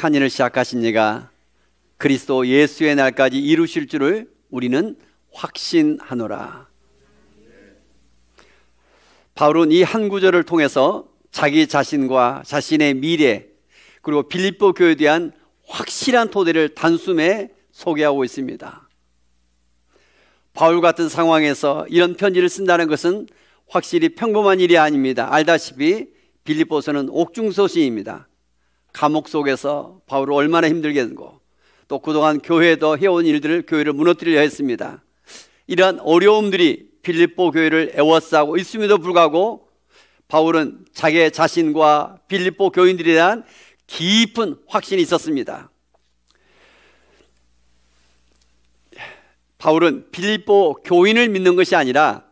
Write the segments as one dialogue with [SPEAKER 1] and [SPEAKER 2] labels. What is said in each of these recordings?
[SPEAKER 1] 착한 일을 시작하신 이가 그리스도 예수의 날까지 이루실 줄을 우리는 확신하노라. 바울은 이 한 구절을 통해서 자기 자신과 자신의 미래, 그리고 빌립보 교회에 대한 확실한 토대를 단숨에 소개하고 있습니다. 바울 같은 상황에서 이런 편지를 쓴다는 것은 확실히 평범한 일이 아닙니다. 알다시피 빌립보서는 옥중서신입니다. 감옥 속에서 바울을 얼마나 힘들게 했고, 또 그동안 교회에도 해온 일들을 교회를 무너뜨리려 했습니다. 이러한 어려움들이 빌립보 교회를 애워싸고 있음에도 불구하고 바울은 자기 자신과 빌립보 교인들에 대한 깊은 확신이 있었습니다. 바울은 빌립보 교인을 믿는 것이 아니라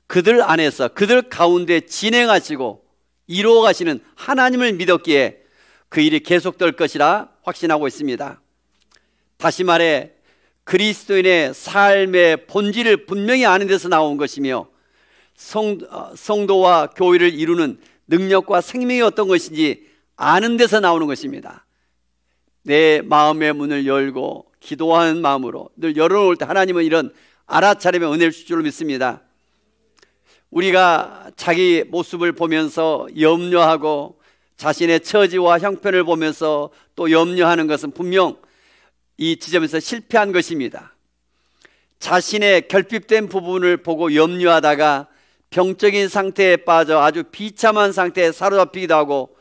[SPEAKER 1] 그들 안에서, 그들 가운데 진행하시고 이루어 가시는 하나님을 믿었기에 그 일이 계속될 것이라 확신하고 있습니다. 다시 말해 그리스도인의 삶의 본질을 분명히 아는 데서 나온 것이며, 성도와 교회를 이루는 능력과 생명이 어떤 것인지 아는 데서 나오는 것입니다. 내 마음의 문을 열고 기도하는 마음으로 늘 열어놓을 때 하나님은 이런 알아차림의 은혜를 주실 줄 믿습니다. 우리가 자기 모습을 보면서 염려하고 자신의 처지와 형편을 보면서 또 염려하는 것은 분명 이 지점에서 실패한 것입니다. 자신의 결핍된 부분을 보고 염려하다가 병적인 상태에 빠져 아주 비참한 상태에 사로잡히기도 하고,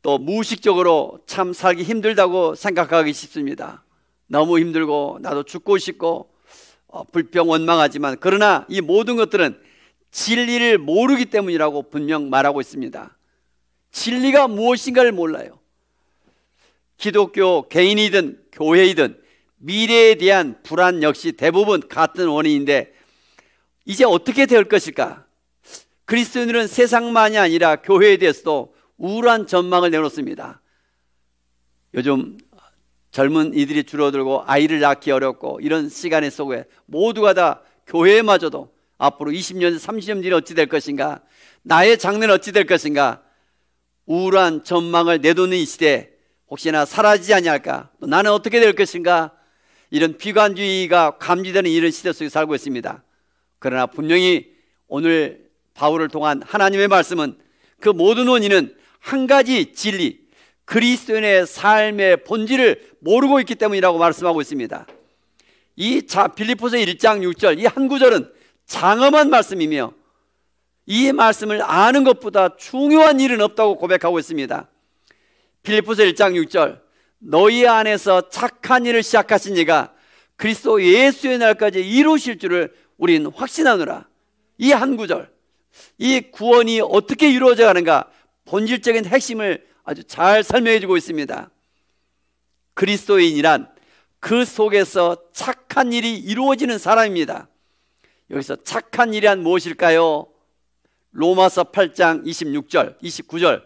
[SPEAKER 1] 또 무의식적으로 참 살기 힘들다고 생각하기 쉽습니다. 너무 힘들고 나도 죽고 싶고 불평 원망하지만, 그러나 이 모든 것들은 진리를 모르기 때문이라고 분명 말하고 있습니다. 진리가 무엇인가를 몰라요. 기독교 개인이든 교회이든 미래에 대한 불안 역시 대부분 같은 원인인데, 이제 어떻게 될 것일까? 그리스도인들은 세상만이 아니라 교회에 대해서도 우울한 전망을 내놓습니다. 요즘 젊은 이들이 줄어들고 아이를 낳기 어렵고 이런 시간의 속에 모두가 다 교회마저도 앞으로 20년, 30년 뒤는 어찌 될 것인가, 나의 장래는 어찌 될 것인가, 우울한 전망을 내놓는 이 시대에 혹시나 사라지지 아니할까, 또 나는 어떻게 될 것인가, 이런 비관주의가 감지되는 이런 시대 속에 살고 있습니다. 그러나 분명히 오늘 바울을 통한 하나님의 말씀은 그 모든 원인은 한 가지 진리, 그리스도인의 삶의 본질을 모르고 있기 때문이라고 말씀하고 있습니다. 이 빌립보서 1장 6절 이 한 구절은 장엄한 말씀이며, 이 말씀을 아는 것보다 중요한 일은 없다고 고백하고 있습니다. 빌립보서 1장 6절 너희 안에서 착한 일을 시작하신 이가 그리스도 예수의 날까지 이루실 줄을 우리는 확신하노라. 이 한 구절, 이 구원이 어떻게 이루어져 가는가 본질적인 핵심을 아주 잘 설명해 주고 있습니다. 그리스도인이란 그 속에서 착한 일이 이루어지는 사람입니다. 여기서 착한 일이란 무엇일까요? 로마서 8장 26절 29절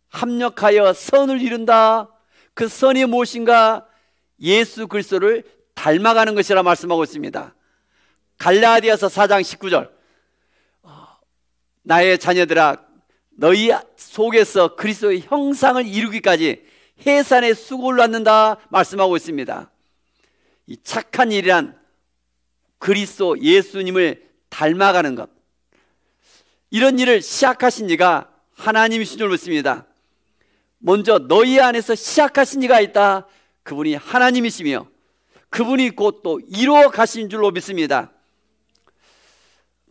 [SPEAKER 1] 합력하여 선을 이룬다. 그 선이 무엇인가? 예수 그리스도를 닮아가는 것이라 말씀하고 있습니다. 갈라디아서 4장 19절 나의 자녀들아 너희 속에서 그리스도의 형상을 이루기까지 해산의 수고를 낳는다 말씀하고 있습니다. 이 착한 일이란 그리스도 예수님을 닮아가는 것, 이런 일을 시작하신 이가 하나님이신 줄 믿습니다. 먼저 너희 안에서 시작하신 이가 있다. 그분이 하나님이시며 그분이 곧 또 이루어 가신 줄로 믿습니다.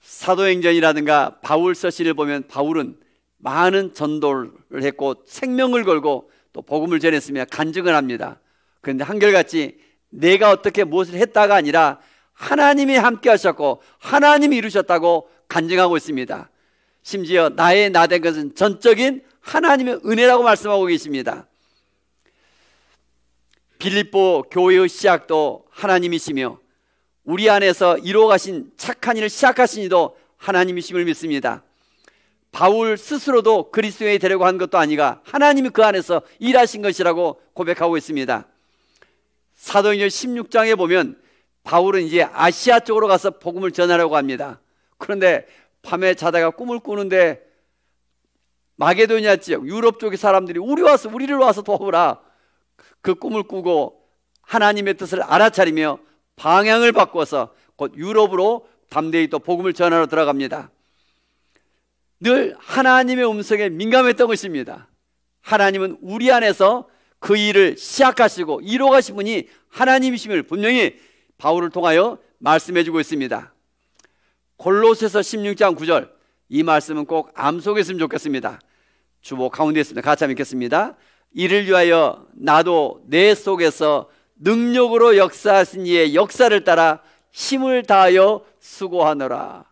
[SPEAKER 1] 사도행전이라든가 바울 서신을 보면 바울은 많은 전도를 했고 생명을 걸고 또 복음을 전했으며 간증을 합니다. 그런데 한결같이 내가 어떻게 무엇을 했다가 아니라 하나님이 함께 하셨고 하나님이 이루셨다고 간증하고 있습니다. 심지어 나의 나된 것은 전적인 하나님의 은혜라고 말씀하고 계십니다. 빌립보 교회의 시작도 하나님이시며 우리 안에서 이루어 가신 착한 일을 시작하신 이도 하나님이심을 믿습니다. 바울 스스로도 그리스도에 데려고 한 것도 아니가 하나님이 그 안에서 일하신 것이라고 고백하고 있습니다. 사도행전 16장에 보면 바울은 이제 아시아 쪽으로 가서 복음을 전하려고 합니다. 그런데 밤에 자다가 꿈을 꾸는데 마게도니아 지역 유럽 쪽의 사람들이 우리를 와서 도와라. 그 꿈을 꾸고 하나님의 뜻을 알아차리며 방향을 바꿔서 곧 유럽으로 담대히 또 복음을 전하러 들어갑니다. 늘 하나님의 음성에 민감했던 것입니다. 하나님은 우리 안에서 그 일을 시작하시고 이루어가신 분이 하나님이심을 분명히 바울을 통하여 말씀해주고 있습니다. 골로새서 16장 9절, 이 말씀은 꼭 암송했으면 좋겠습니다. 주보 가운데 있습니다. 같이 한번 읽겠습니다. 이를 위하여 나도 내 속에서 능력으로 역사하신 이의 역사를 따라 힘을 다하여 수고하노라.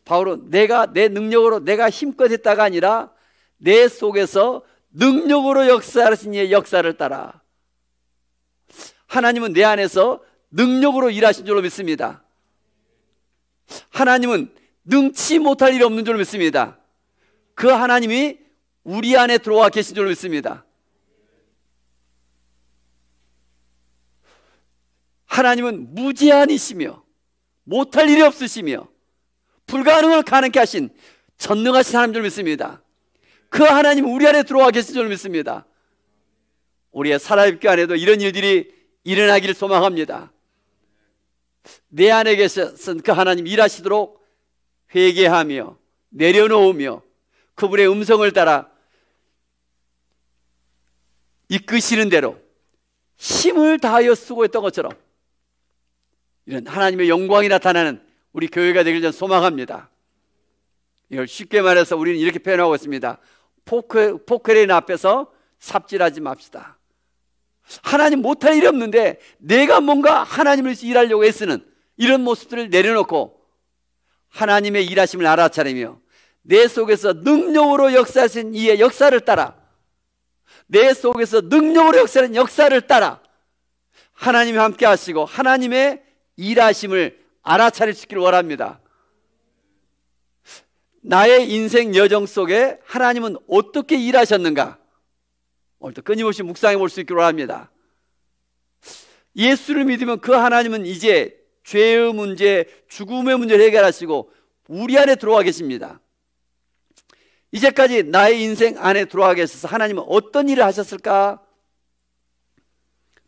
[SPEAKER 1] 바울은 내가 내 능력으로 내가 힘껏 했다가 아니라 내 속에서 능력으로 역사하신 이의 역사를 따라. 하나님은 내 안에서 능력으로 일하신 줄로 믿습니다. 하나님은 능치 못할 일이 없는 줄로 믿습니다. 그 하나님이 우리 안에 들어와 계신 줄로 믿습니다. 하나님은 무제한이시며 못할 일이 없으시며 불가능을 가능케 하신 전능하신 하나님 줄 믿습니다. 그 하나님은 우리 안에 들어와 계신 줄 믿습니다. 우리의 살아있기 안에도 이런 일들이 일어나기를 소망합니다. 내 안에 계신 그 하나님 일하시도록 회개하며 내려놓으며 그분의 음성을 따라 이끄시는 대로 힘을 다하여 수고했던 것처럼 이런 하나님의 영광이 나타나는 우리 교회가 되길 저는 소망합니다. 이걸 쉽게 말해서 우리는 이렇게 표현하고 있습니다. 포크레인 앞에서 삽질하지 맙시다. 하나님 못할 일이 없는데 내가 뭔가 하나님을 위해서 일하려고 애쓰는 이런 모습들을 내려놓고 하나님의 일하심을 알아차리며 내 속에서 능력으로 역사하신 이의 역사를 따라, 내 속에서 능력으로 역사하는 역사를 따라 하나님이 함께 하시고 하나님의 일하심을 알아차릴 수 있기를 원합니다. 나의 인생 여정 속에 하나님은 어떻게 일하셨는가? 오늘도 끊임없이 묵상해 볼 수 있기를 원합니다. 예수를 믿으면 그 하나님은 이제 죄의 문제, 죽음의 문제를 해결하시고 우리 안에 들어와 계십니다. 이제까지 나의 인생 안에 들어와 계셔서 하나님은 어떤 일을 하셨을까?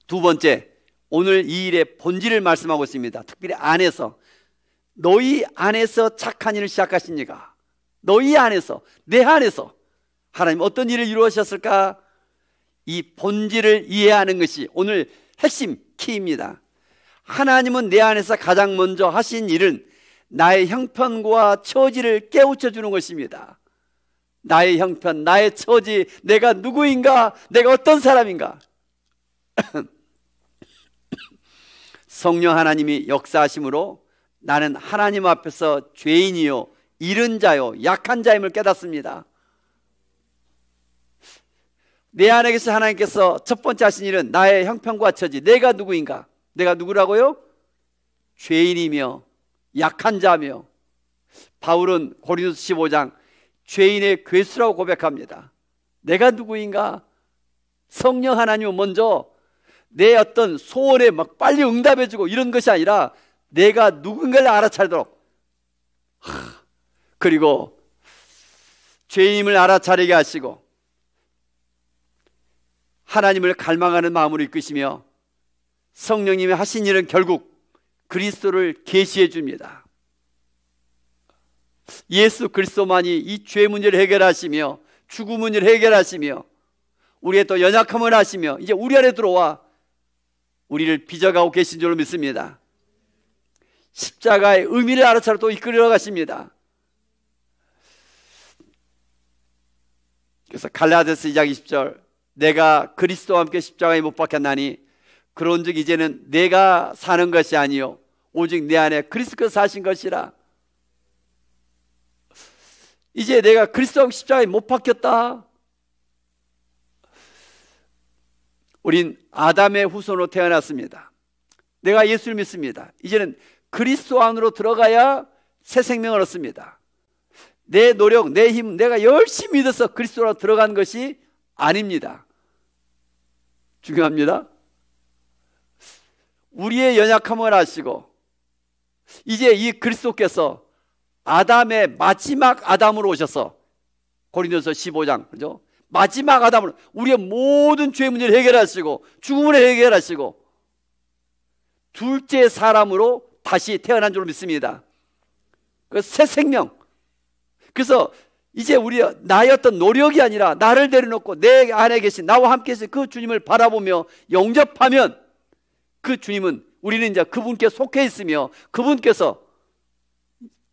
[SPEAKER 1] 두 번째, 오늘 이 일의 본질을 말씀하고 있습니다. 특별히 안에서, 너희 안에서 착한 일을 시작하신 이가, 너희 안에서, 내 안에서 하나님 어떤 일을 이루셨을까? 이 본질을 이해하는 것이 오늘 핵심 키입니다. 하나님은 내 안에서 가장 먼저 하신 일은 나의 형편과 처지를 깨우쳐 주는 것입니다. 나의 형편, 나의 처지, 내가 누구인가, 내가 어떤 사람인가. 성령 하나님이 역사하심으로 나는 하나님 앞에서 죄인이요, 잃은 자요, 약한 자임을 깨닫습니다. 내 안에 계신 하나님께서 첫 번째 하신 일은 나의 형편과 처지, 내가 누구인가? 내가 누구라고요? 죄인이며 약한 자며. 바울은 고린도서 15장 죄인의 괴수라고 고백합니다. 내가 누구인가? 성령 하나님은 먼저 내 어떤 소원에 막 빨리 응답해주고 이런 것이 아니라 내가 누군가를 알아차리도록, 그리고 죄인임을 알아차리게 하시고 하나님을 갈망하는 마음으로 이끄시며 성령님이 하신 일은 결국 그리스도를 계시해 줍니다. 예수 그리스도만이 이 죄 문제를 해결하시며 죽음 문제를 해결하시며 우리의 또 연약함을 하시며 이제 우리 안에 들어와 우리를 빚어가고 계신 줄로 믿습니다. 십자가의 의미를 알아차려 또 이끌어 가십니다. 그래서 갈라디아서 2장 20절, 내가 그리스도와 함께 십자가에 못 박혔나니 그런즉 이제는 내가 사는 것이 아니요 오직 내 안에 그리스도께서 사신 것이라. 이제 내가 그리스도와 십자가에 못 박혔다. 우린 아담의 후손으로 태어났습니다. 내가 예수를 믿습니다. 이제는 그리스도 안으로 들어가야 새 생명을 얻습니다. 내 노력, 내 힘, 내가 열심히 믿어서 그리스도로 들어간 것이 아닙니다. 중요합니다. 우리의 연약함을 아시고 이제 이 그리스도께서 아담의 마지막 아담으로 오셔서 고린도서 15장, 그죠? 마지막 아담으로 우리의 모든 죄 문제를 해결하시고 죽음을 해결하시고 둘째 사람으로 다시 태어난 줄로 믿습니다. 그 새 생명. 그래서 이제 우리 나의 어떤 노력이 아니라 나를 내려놓고 내 안에 계신 나와 함께 계신 그 주님을 바라보며 영접하면 그 주님은 우리는 이제 그분께 속해 있으며 그분께서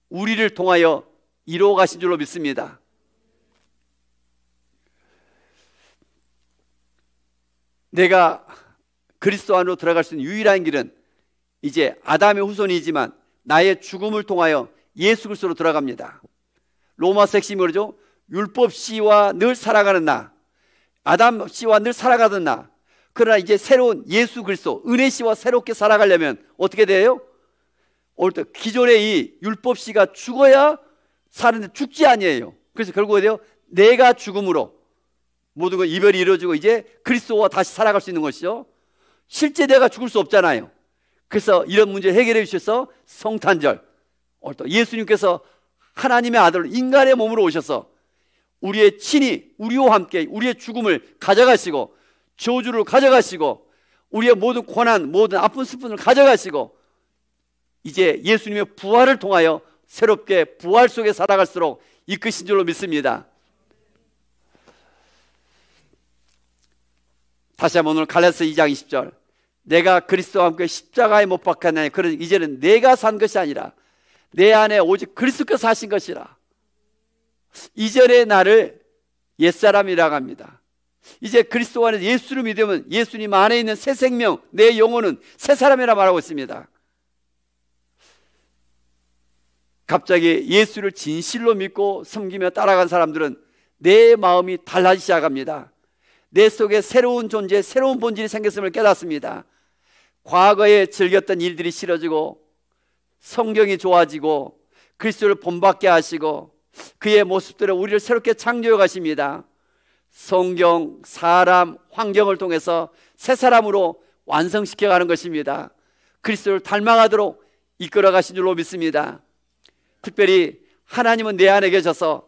[SPEAKER 1] 우리를 통하여 이루어 가신 줄로 믿습니다. 내가 그리스도 안으로 들어갈 수 있는 유일한 길은 이제 아담의 후손이지만 나의 죽음을 통하여 예수 그리스도로 들어갑니다. 로마서 핵심이 그러죠. 율법 씨와 늘 살아가는 나, 아담 씨와 늘 살아가던 나. 그러나 이제 새로운 예수 그리스도 은혜 씨와 새롭게 살아가려면 어떻게 돼요? 오늘 기존의 이 율법 씨가 죽어야 사는데 죽지 아니에요. 그래서 결국 어디요? 내가 죽음으로 모든 건 이별이 이루어지고 이제 그리스도와 다시 살아갈 수 있는 것이죠. 실제 내가 죽을 수 없잖아요. 그래서 이런 문제 해결해 주셔서 성탄절, 오늘 또 예수님께서 하나님의 아들로 인간의 몸으로 오셔서 우리의 친히 우리와 함께 우리의 죽음을 가져가시고 저주를 가져가시고 우리의 모든 고난, 모든 아픈 슬픔을 가져가시고 이제 예수님의 부활을 통하여 새롭게 부활 속에 살아갈수록 이끄신 줄로 믿습니다. 다시 한번 오늘 갈라디아서 2장 20절, 내가 그리스도와 함께 십자가에 못 박혔나니 그러니 이제는 내가 산 것이 아니라 내 안에 오직 그리스도께서 사신 것이라. 이전의 나를 옛사람이라고 합니다. 이제 그리스도 안에 예수를 믿으면 예수님 안에 있는 새 생명, 내 영혼은 새 사람이라 말하고 있습니다. 갑자기 예수를 진실로 믿고 섬기며 따라간 사람들은 내 마음이 달라지기 시작합니다. 내 속에 새로운 존재, 새로운 본질이 생겼음을 깨닫습니다. 과거에 즐겼던 일들이 싫어지고 성경이 좋아지고 그리스도를 본받게 하시고 그의 모습대로 우리를 새롭게 창조해 가십니다. 성경, 사람, 환경을 통해서 새 사람으로 완성시켜가는 것입니다. 그리스도를 닮아가도록 이끌어 가신 줄로 믿습니다. 특별히 하나님은 내 안에 계셔서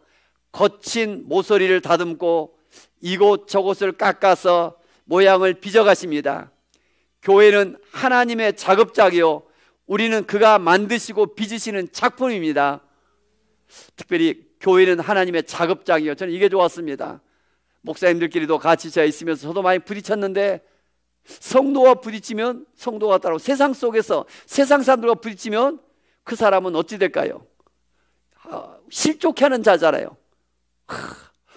[SPEAKER 1] 거친 모서리를 다듬고 이곳저곳을 깎아서 모양을 빚어가십니다. 교회는 하나님의 작업장이요 우리는 그가 만드시고 빚으시는 작품입니다. 특별히 교회는 하나님의 작업장이요, 저는 이게 좋았습니다. 목사님들끼리도 같이 제가 있으면서 저도 많이 부딪혔는데, 성도와 부딪히면 성도가 따라오고 세상 속에서 세상 사람들과 부딪히면 그 사람은 어찌 될까요? 실족해 하는 자잖아요.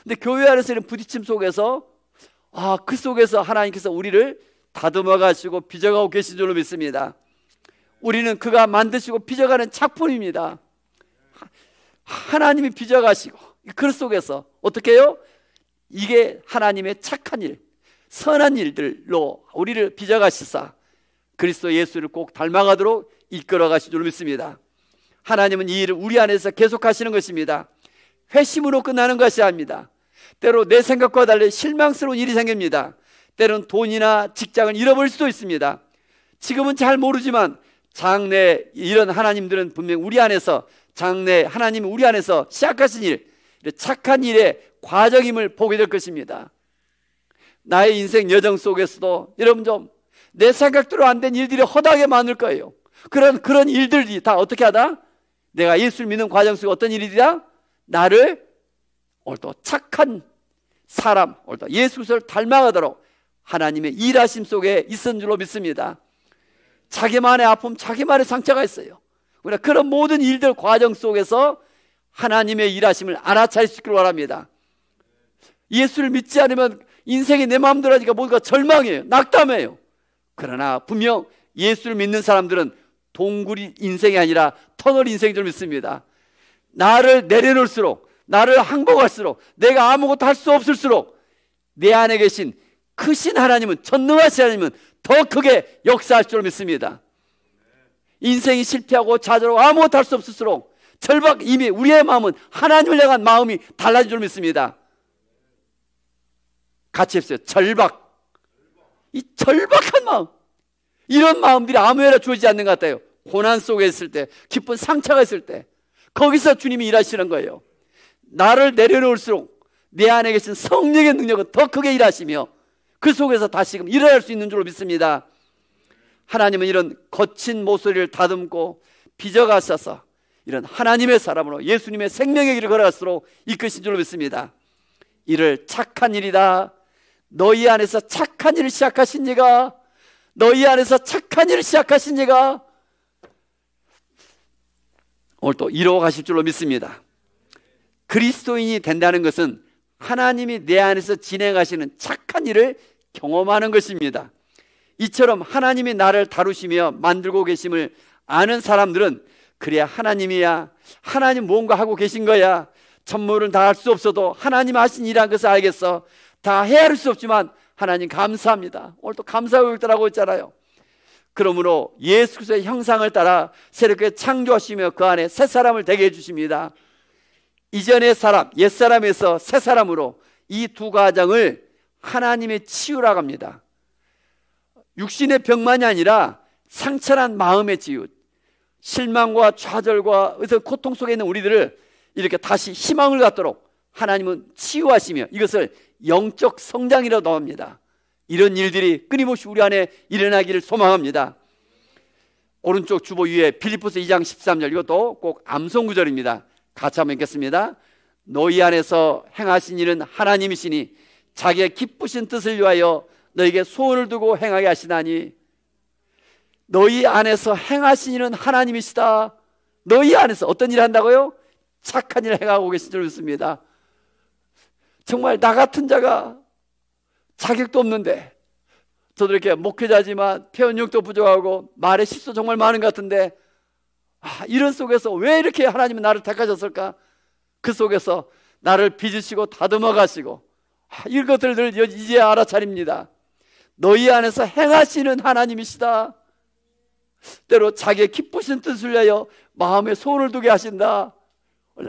[SPEAKER 1] 근데 교회 안에서 이런 부딪힘 속에서 그 속에서 하나님께서 우리를 다듬어 가시고 빚어가고 계신 줄로 믿습니다. 우리는 그가 만드시고 빚어가는 작품입니다. 하나님이 빚어가시고 그 속에서 어떻게 해요? 이게 하나님의 착한 일, 선한 일들로 우리를 빚어가시사 그리스도 예수를 꼭 닮아가도록 이끌어 가신 줄로 믿습니다. 하나님은 이 일을 우리 안에서 계속하시는 것입니다. 회심으로 끝나는 것이 아닙니다. 때로 내 생각과 달리 실망스러운 일이 생깁니다. 때로는 돈이나 직장을 잃어버릴 수도 있습니다. 지금은 잘 모르지만 장래 이런 하나님들은 분명 우리 안에서 장래 하나님이 우리 안에서 시작하신 일, 착한 일의 과정임을 보게 될 것입니다. 나의 인생 여정 속에서도 여러분 좀 내 생각대로 안 된 일들이 허다하게 많을 거예요. 그런 일들이 다 어떻게 하다? 내가 예수를 믿는 과정 속에 어떤 일이다? 나를 오늘도 착한 사람, 오늘도 예수 그리스도를 닮아가도록 하나님의 일하심 속에 있은 줄로 믿습니다. 자기만의 아픔, 자기만의 상처가 있어요. 그러나 그런 모든 일들 과정 속에서 하나님의 일하심을 알아차릴 수 있기를 원합니다. 예수를 믿지 않으면 인생이 내 마음대로 하니까 모두가 절망이에요. 낙담해요. 그러나 분명 예수를 믿는 사람들은 동굴 인생이 아니라 터널 인생인 줄 믿습니다. 나를 내려놓을수록, 나를 항복할수록, 내가 아무것도 할 수 없을수록 내 안에 계신 크신 하나님은, 전능하신 하나님은 더 크게 역사할 줄 믿습니다. 인생이 실패하고 좌절하고 아무것도 할 수 없을수록 이미 우리의 마음은 하나님을 향한 마음이 달라질 줄 믿습니다. 같이 해보세요. 절박. 이 절박한 마음, 이런 마음들이 아무에나 주어지지 않는 것 같아요. 고난 속에 있을 때, 기쁜 상처가 있을 때 거기서 주님이 일하시는 거예요. 나를 내려놓을수록 내 안에 계신 성령의 능력은 더 크게 일하시며 그 속에서 다시금 일어날 수 있는 줄로 믿습니다. 하나님은 이런 거친 모서리를 다듬고 빚어가셔서 이런 하나님의 사람으로 예수님의 생명의 길을 걸어갈수록 이끄신 줄로 믿습니다. 이를 착한 일이다. 너희 안에서 착한 일을 시작하신 이가, 너희 안에서 착한 일을 시작하신 이가 오늘 또 이루어 가실 줄로 믿습니다. 그리스도인이 된다는 것은 하나님이 내 안에서 진행하시는 착한 일을 경험하는 것입니다. 이처럼 하나님이 나를 다루시며 만들고 계심을 아는 사람들은 그래야 하나님이야, 하나님 뭔가 하고 계신 거야, 전부를 다 할 수 없어도 하나님 하신 일한 것을 알겠어, 다 헤아릴 수 없지만 하나님 감사합니다. 오늘 또 감사하고 있더라고 했잖아요. 그러므로 예수 그리스도의 형상을 따라 새롭게 창조하시며 그 안에 새 사람을 되게 해주십니다. 이전의 사람, 옛사람에서 새 사람으로 이 두 가정을 하나님의 치유라고 합니다. 육신의 병만이 아니라 상처난 마음의 치유, 실망과 좌절과 어떤 고통 속에 있는 우리들을 이렇게 다시 희망을 갖도록 하나님은 치유하시며 이것을 영적 성장이라고 합니다. 이런 일들이 끊임없이 우리 안에 일어나기를 소망합니다. 오른쪽 주보 위에 빌립보서 2장 13절, 이것도 꼭 암송 구절입니다. 같이 한번 읽겠습니다. 너희 안에서 행하신 일은 하나님이시니 자기의 기쁘신 뜻을 위하여 너에게 소원을 두고 행하게 하시나니. 너희 안에서 행하신 일은 하나님이시다. 너희 안에서 어떤 일을 한다고요? 착한 일을 행하고 계신 줄 믿습니다. 정말 나 같은 자가 자격도 없는데, 저도 이렇게 목회자지만 표현력도 부족하고 말의 실수 정말 많은 것 같은데, 이런 속에서 왜 이렇게 하나님은 나를 택하셨을까? 그 속에서 나를 빚으시고 다듬어 가시고 이것들을 이제 알아차립니다. 너희 안에서 행하시는 하나님이시다. 때로 자기의 기쁘신 뜻을 위하여 마음에 소원을 두게 하신다.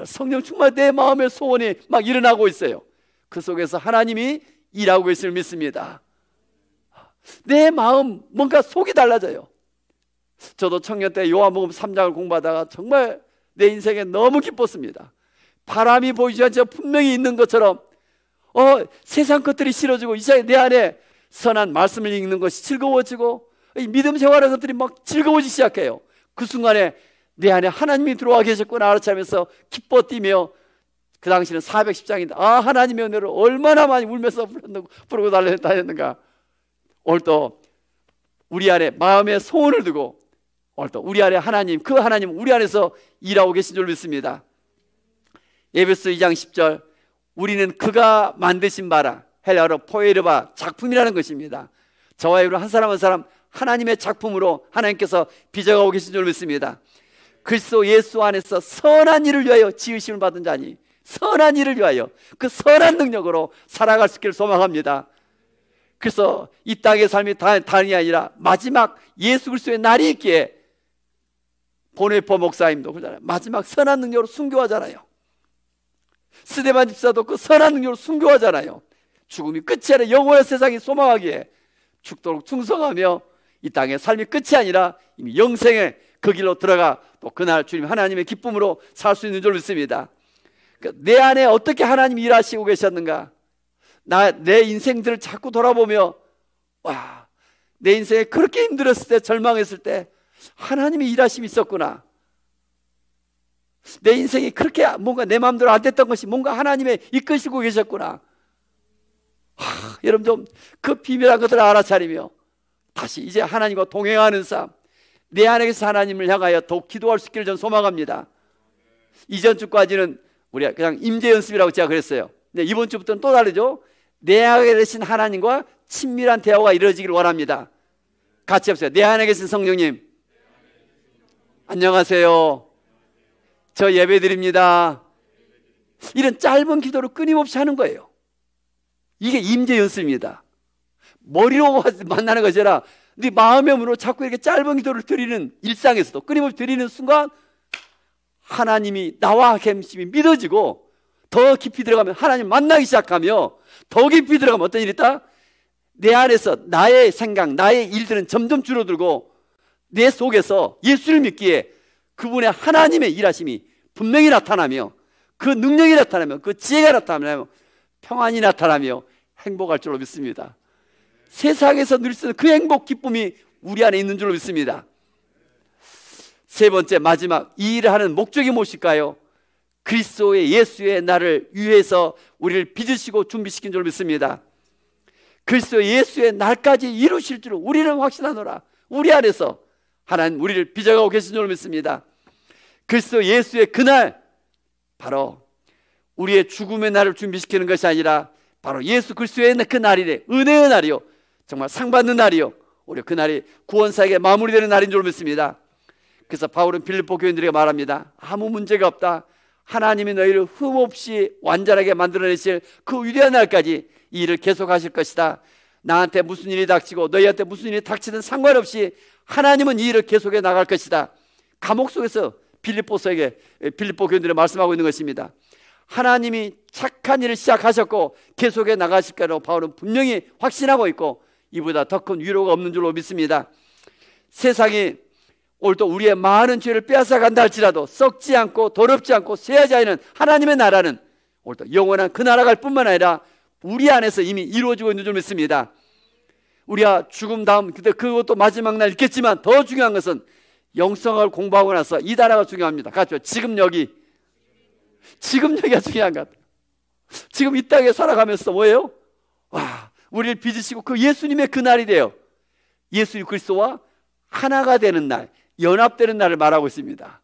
[SPEAKER 1] 성령 충만 내 마음의 소원이 막 일어나고 있어요. 그 속에서 하나님이 일하고 계심을 믿습니다. 내 마음 뭔가 속이 달라져요. 저도 청년 때 요한복음 3장을 공부하다가 정말 내 인생에 너무 기뻤습니다. 바람이 보이지 않지만 분명히 있는 것처럼 세상 것들이 싫어지고 이제 내 안에 선한 말씀을 읽는 것이 즐거워지고 이 믿음 생활하는 것들이 막 즐거워지기 시작해요. 그 순간에 내 안에 하나님이 들어와 계셨구나 알아차면서 기뻐 뛰며, 그 당시는 410장인데 하나님의 은혜를 얼마나 많이 울면서 부르고 다녔는가. 오늘 또 우리 안에 마음의 소원을 두고 오늘 또 우리 안에 하나님, 그 하나님 우리 안에서 일하고 계신 줄 믿습니다. 에베소 2장 10절, 우리는 그가 만드신 바라, 헬라어로 포에르바, 작품이라는 것입니다. 저와 여러분 한 사람 한 사람 하나님의 작품으로 하나님께서 빚어가고 계신 줄 믿습니다. 그리스도 예수 안에서 선한 일을 위하여 지으심을 받은 자니, 선한 일을 위하여 그 선한 능력으로 살아갈 수 있기를 소망합니다. 그래서 이 땅의 삶이 다름이 아니라 마지막 예수 그리스도의 날이 있기에 보네포 목사님도 그러잖아요. 마지막 선한 능력으로 순교하잖아요. 스데반 집사도 그 선한 능력으로 순교하잖아요. 죽음이 끝이 아니라 영원한 세상이 소망하기에 죽도록 충성하며 이 땅의 삶이 끝이 아니라 이미 영생의 그 길로 들어가 또 그날 주님 하나님의 기쁨으로 살 수 있는 줄 믿습니다. 그러니까 내 안에 어떻게 하나님이 일하시고 계셨는가, 내 인생들을 자꾸 돌아보며 내 인생에 그렇게 힘들었을 때, 절망했을 때 하나님이 일하심이 있었구나. 내 인생이 그렇게 뭔가 내 마음대로 안 됐던 것이 뭔가 하나님의 이끄시고 계셨구나. 여러분 좀 그 비밀한 것들을 알아차리며 다시 이제 하나님과 동행하는 삶, 내 안에서 하나님을 향하여 더욱 기도할 수 있기를 저는 소망합니다. 이전 주까지는 우리가 그냥 임재 연습이라고 제가 그랬어요. 근데 이번 주부터는 또 다르죠. 내 안에 계신 하나님과 친밀한 대화가 이루어지기를 원합니다. 같이 해보세요. 내 안에 계신 성령님, 안녕하세요. 저 예배드립니다. 이런 짧은 기도를 끊임없이 하는 거예요. 이게 임재 연습입니다. 머리로 만나는 것이 아니라 네 마음의 문으로 자꾸 이렇게 짧은 기도를 드리는, 일상에서도 끊임없이 드리는 순간 하나님이 나와 계심이 믿어지고, 더 깊이 들어가면 하나님 만나기 시작하며, 더 깊이 들어가면 어떤 일이 있다? 내 안에서 나의 생각, 나의 일들은 점점 줄어들고 내 속에서 예수를 믿기에 그분의 하나님의 일하심이 분명히 나타나며, 그 능력이 나타나며, 그 지혜가 나타나며 평안이 나타나며 행복할 줄로 믿습니다. 세상에서 누릴 수 있는 그 행복, 기쁨이 우리 안에 있는 줄로 믿습니다. 세 번째, 마지막, 이 일을 하는 목적이 무엇일까요? 그리스도의 예수의 날을 위해서 우리를 빚으시고 준비시킨 줄로 믿습니다. 그리스도 예수의 날까지 이루실 줄 우리는 확신하노라. 우리 안에서 하나님 우리를 빚어가고 계신 줄로 믿습니다. 그리스도 예수의 그날, 바로 우리의 죽음의 날을 준비시키는 것이 아니라 바로 예수 그리스도의 그 날이래. 은혜의 날이요, 정말 상 받는 날이요, 우리 그날이 구원사에게 마무리되는 날인 줄로 믿습니다. 그래서 바울은 빌립보 교인들에게 말합니다. 아무 문제가 없다. 하나님이 너희를 흠없이 완전하게 만들어내실 그 위대한 날까지 이 일을 계속하실 것이다. 나한테 무슨 일이 닥치고 너희한테 무슨 일이 닥치든 상관없이 하나님은 이 일을 계속해 나갈 것이다. 감옥 속에서 빌립보 교인들이 말씀하고 있는 것입니다. 하나님이 착한 일을 시작하셨고 계속해 나가실 거라고 바울은 분명히 확신하고 있고, 이보다 더 큰 위로가 없는 줄로 믿습니다. 세상이 오늘도 우리의 많은 죄를 빼앗아 간다 할지라도 썩지 않고 더럽지 않고 쇠하지 않은 하나님의 나라는 오늘도 영원한 그 나라가 뿐만 아니라 우리 안에서 이미 이루어지고 있는 줄 믿습니다. 우리가 죽음 다음 그것도 마지막 날 있겠지만 더 중요한 것은 영성을 공부하고 나서 이 나라가 중요합니다. 같이 지금 여기가 중요한 것 같아요. 지금 이 땅에 살아가면서 뭐예요? 우리를 빚으시고 그 예수님의 그 날이 돼요. 예수 그리스도와 하나가 되는 날, 연합되는 날을 말하고 있습니다.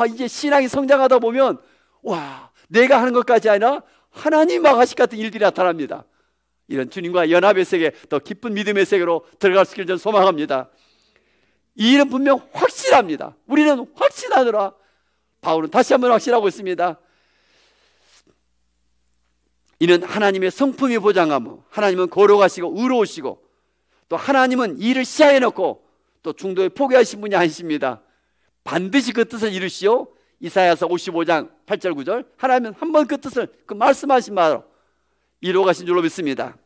[SPEAKER 1] 이제 신앙이 성장하다 보면 내가 하는 것까지 아니라 하나님 막하시 같은 일들이 나타납니다. 이런 주님과 연합의 세계, 더 깊은 믿음의 세계로 들어갈 수 있기를 저는 소망합니다. 이 일은 분명 확실합니다. 우리는 확신하노라. 바울은 다시 한번 확신하고 있습니다. 이는 하나님의 성품이 보장하며 하나님은 거룩하시고 의로우시고 또 하나님은 이 일을 시야에 넣고 또 중도에 포기하신 분이 아니십니다. 반드시 그 뜻을 이루시오. 이사야서 55장 8절 9절, 하나님은 한 번 그 뜻을 그 말씀하신 바로 이루어 가신 줄로 믿습니다.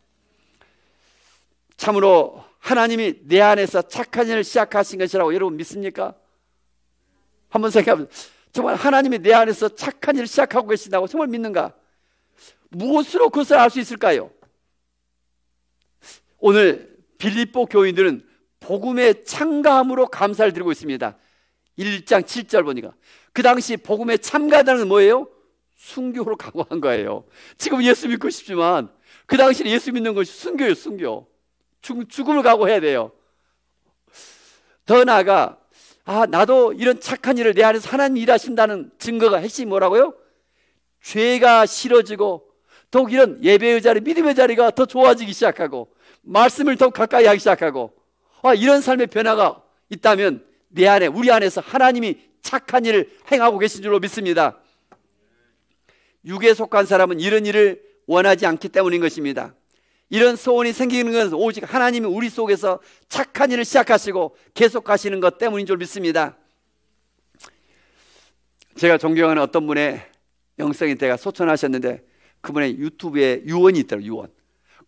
[SPEAKER 1] 참으로 하나님이 내 안에서 착한 일을 시작하신 것이라고 여러분 믿습니까? 한번 생각해 보세요. 정말 하나님이 내 안에서 착한 일을 시작하고 계신다고 정말 믿는가? 무엇으로 그것을 알 수 있을까요? 오늘 빌립보 교인들은 복음의 참가함으로 감사를 드리고 있습니다. 1장 7절 보니까 그 당시 복음에 참가하다는 건 뭐예요? 순교로 각오한 거예요. 지금 예수 믿고 싶지만 그 당시에 예수 믿는 것이 순교예요. 순교. 죽음을 각오해야 돼요. 더 나아가 나도 이런 착한 일을 내 안에서 하나님 일하신다는 증거가 핵심이 뭐라고요? 죄가 싫어지고 더욱 이런 예배의 자리, 믿음의 자리가 더 좋아지기 시작하고 말씀을 더욱 가까이 하기 시작하고 이런 삶의 변화가 있다면 내 안에, 우리 안에서 하나님이 착한 일을 행하고 계신 줄로 믿습니다. 육에 속한 사람은 이런 일을 원하지 않기 때문인 것입니다. 이런 소원이 생기는 것은 오직 하나님이 우리 속에서 착한 일을 시작하시고 계속하시는 것 때문인 줄 믿습니다. 제가 존경하는 어떤 분의 영성인 때가 소천하셨는데 그분의 유튜브에 유언이 있더라고요. 유언.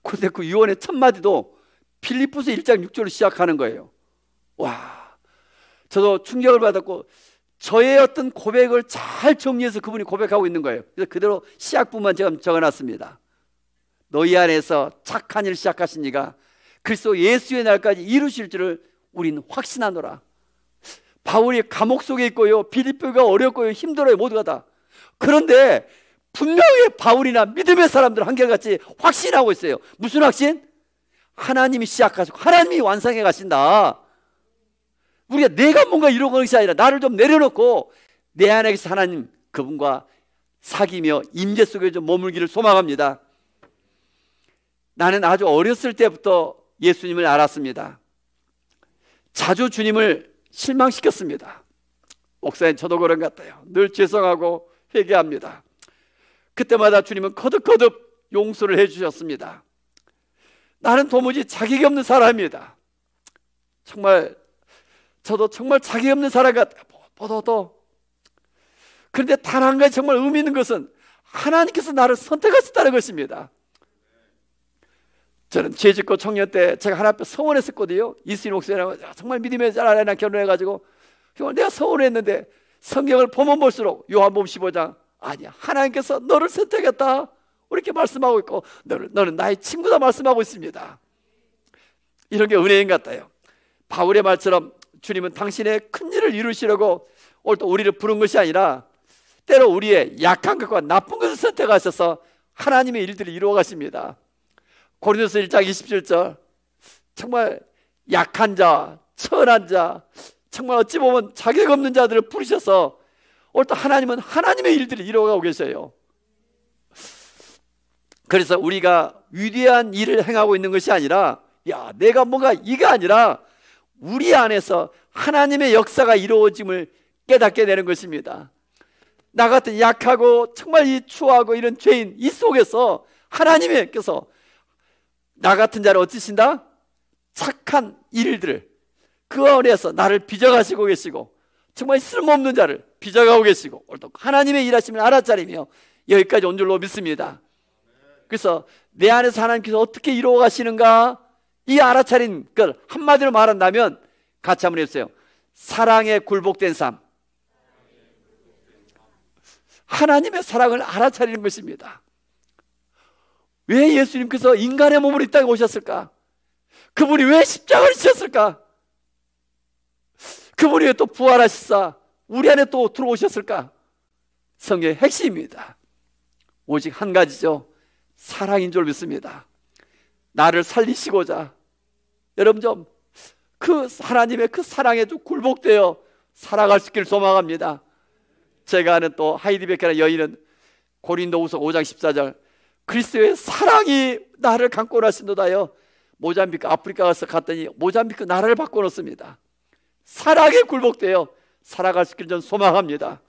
[SPEAKER 1] 근데 그 유언의 첫 마디도 빌립보서 1장 6절로 시작하는 거예요. 저도 충격을 받았고 저의 어떤 고백을 잘 정리해서 그분이 고백하고 있는 거예요. 그래서 그대로 시작부만 제가 적어놨습니다. 너희 안에서 착한 일을 시작하신 이가 그리스도 예수의 날까지 이루실 줄을 우리는 확신하노라. 바울이 감옥 속에 있고요, 빌립보가 어렵고요, 힘들어요, 모두가 다. 그런데 분명히 바울이나 믿음의 사람들은 한결같이 확신하고 있어요. 무슨 확신? 하나님이 시작하시고 하나님이 완성해 가신다. 우리가 내가 뭔가 이루는 것이 아니라 나를 좀 내려놓고 내 안에서 하나님 그분과 사귀며 임재 속에 좀 머물기를 소망합니다. 나는 아주 어렸을 때부터 예수님을 알았습니다. 자주 주님을 실망시켰습니다. 목사님, 저도 그런 것 같아요. 늘 죄송하고 회개합니다. 그때마다 주님은 거듭거듭 용서를 해주셨습니다. 나는 도무지 자격이 없는 사람입니다. 저도 정말 자격이 없는 사람 같아요. 그런데 단 한 가지 정말 의미 있는 것은 하나님께서 나를 선택하셨다는 것입니다. 저는 죄짓고 청년 때 제가 하나님 앞에 서원했었거든요. 이수인 목사님하고 정말 믿음의 자라나 결혼해가지고 정말 내가 서원했는데 성경을 보면 볼수록 요한복음 15장 아니야, 하나님께서 너를 선택했다. 이렇게 말씀하고 있고 너는 나의 친구다 말씀하고 있습니다. 이런 게 은혜인 것 같아요. 바울의 말처럼 주님은 당신의 큰 일을 이루시려고 오늘 또 우리를 부른 것이 아니라 때로 우리의 약한 것과 나쁜 것을 선택하셔서 하나님의 일들을 이루어 가십니다. 고린도서 1장 27절, 정말 약한 자, 천한 자, 정말 어찌 보면 자격 없는 자들을 부르셔서 오늘 또 하나님은 하나님의 일들을 이루어가고 계셔요. 그래서 우리가 위대한 일을 행하고 있는 것이 아니라 내가 뭔가 이가 아니라 우리 안에서 하나님의 역사가 이루어짐을 깨닫게 되는 것입니다. 나 같은 약하고 정말 이 추하고 이런 죄인 이 속에서 하나님께서 나 같은 자를 어찌신다? 착한 일들을 그 안에서 나를 빚어가시고 계시고 정말 쓸모없는 자를 빚어가고 계시고 오늘도 하나님의 일하심을 알아차리며 여기까지 온 줄로 믿습니다. 그래서 내 안에서 하나님께서 어떻게 이루어 가시는가 이 알아차린 걸 한마디로 말한다면 같이 한번 해주세요. 사랑에 굴복된 삶. 하나님의 사랑을 알아차리는 것입니다. 왜 예수님께서 인간의 몸으로 이 땅에 오셨을까? 그분이 왜 십자가를 지셨을까? 그분이 왜 또 부활하시사 우리 안에 또 들어오셨을까? 성경의 핵심입니다. 오직 한 가지죠. 사랑인 줄 믿습니다. 나를 살리시고자 여러분 좀 그 하나님의 그 사랑에 좀 굴복되어 살아갈 수 있기를 소망합니다. 제가 아는 또 하이디 베케라는 여인은 고린도후서 5장 14절 그리스도의 사랑이 나를 강권을 하신도다요. 모잠비크 아프리카 가서 갔더니 모잠비크 나라를 바꿔놓습니다. 사랑에 굴복되어 살아갈 수 있기를 저는 소망합니다.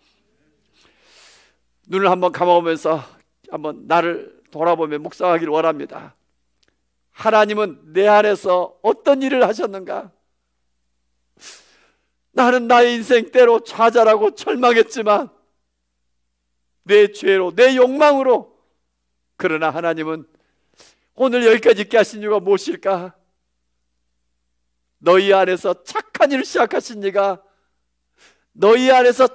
[SPEAKER 1] 눈을 한번 감아보면서 한번 나를 돌아보며 묵상하기를 원합니다. 하나님은 내 안에서 어떤 일을 하셨는가? 나는 나의 인생 때로 좌절하고 절망했지만 내 죄로 내 욕망으로 그러나 하나님은 오늘 여기까지 있게 하신 이유가 무엇일까? 너희 안에서 착한 일을 시작하신 이가 너희 안에서